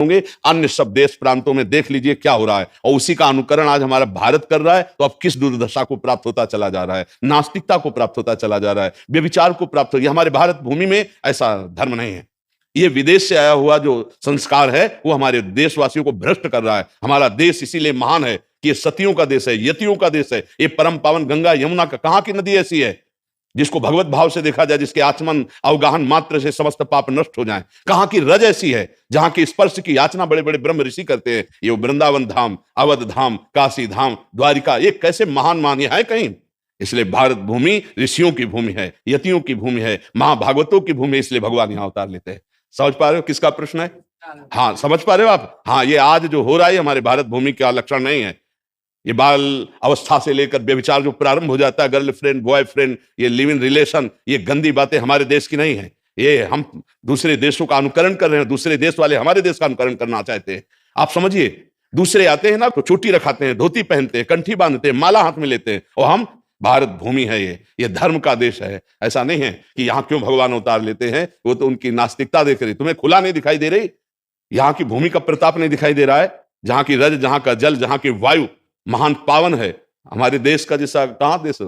होंगे, अन्य सब देश प्रांतों में देख लीजिए क्या हो रहा है, और उसी का अनुकरण आज हमारा भारत कर रहा है। तो अब किस दुर्दशा को प्राप्त होता चला जा रहा है, नास्तिकता को प्राप्त होता चला जा रहा है, व्यभिचार को प्राप्त हो। हमारे भारत भूमि में ऐसा धर्म नहीं है। ये विदेश से आया हुआ जो संस्कार है वो हमारे देशवासियों को भ्रष्ट कर रहा है। हमारा देश इसीलिए महान है कि ये सतियों का देश है, यतियों का देश है। ये परम पावन गंगा यमुना का, कहां की नदी ऐसी है जिसको भगवत भाव से देखा जाए, जिसके आचमन अवगाहन मात्र से समस्त पाप नष्ट हो जाएं? कहां की रज ऐसी है जहां की स्पर्श की याचना बड़े बड़े ब्रह्म ऋषि करते हैं? ये वृंदावन धाम, अवध धाम, काशी धाम, द्वारिका, ये कैसे महान मान है कहीं? इसलिए भारत भूमि ऋषियों की भूमि है, यतियों की भूमि है, महाभागवतों की भूमि है। इसलिए भगवान यहां अवतार लेते हैं। समझ पा रहे हो किसका प्रश्न है? हाँ, समझ पा रहे हो आप? हाँ, ये आज जो हो रहा है हमारे भारत भूमि का लक्षण नहीं है। ये बाल अवस्था से लेकर व्यभिचार जो प्रारंभ हो जाता है, गर्लफ्रेंड बॉयफ्रेंड, ये लिव इन रिलेशन, ये गंदी बातें हमारे देश की नहीं है। ये हम दूसरे देशों का अनुकरण कर रहे हैं, दूसरे देश वाले हमारे देश का अनुकरण करना चाहते हैं। आप समझिए, दूसरे आते हैं ना तो चोटी रखाते हैं, धोती पहनते हैं, कंठी बांधते हैं, माला हाथ में लेते हैं, और हम, भारत भूमि है ये धर्म का देश है। ऐसा नहीं है कि यहां क्यों भगवान अवतार लेते हैं, वो तो उनकी नास्तिकता देख रही। तुम्हें खुला नहीं दिखाई दे रही? यहां की भूमि का प्रताप नहीं दिखाई दे रहा है? जहां की रज, जहां का जल, जहां की वायु महान पावन है। हमारे देश का जैसा कहां देश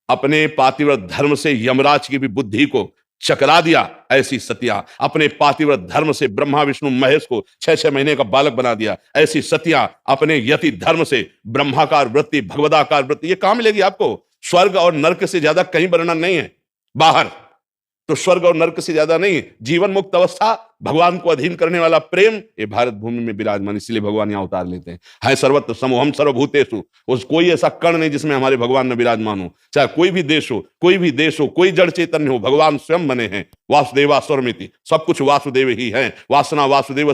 अपने पातिव्रत धर्म से यमराज की भी बुद्धि को चकरा दिया, ऐसी सतिया अपने पातिव्रत धर्म से ब्रह्मा विष्णु महेश को 6-6 महीने का बालक बना दिया, ऐसी सतिया अपने यति धर्म से ब्रह्माकार वृत्ति, भगवदाकार वृत्ति, ये कहां मिलेगी आपको? स्वर्ग और नरक से ज्यादा कहीं वर्णन नहीं है बाहर। तो स्वर्ग और नरक से ज्यादा नहीं, जीवन मुक्त अवस्था, भगवान को अधीन करने वाला प्रेम, ये भारत भूमि में विराजमान। इसलिए भगवान यहां उतार लेते हैं। है सर्वत्र समूहम सर्वभूतेषु, उस कोई ऐसा कण नहीं जिसमें हमारे भगवान न विराजमान हो। चाहे कोई भी देश हो, कोई भी देश हो, कोई जड़ चैतन्य हो, भगवान स्वयं बने हैं। वासुदेवा स्वरमिति, सब कुछ वासुदेव ही है। वासना वासुदेव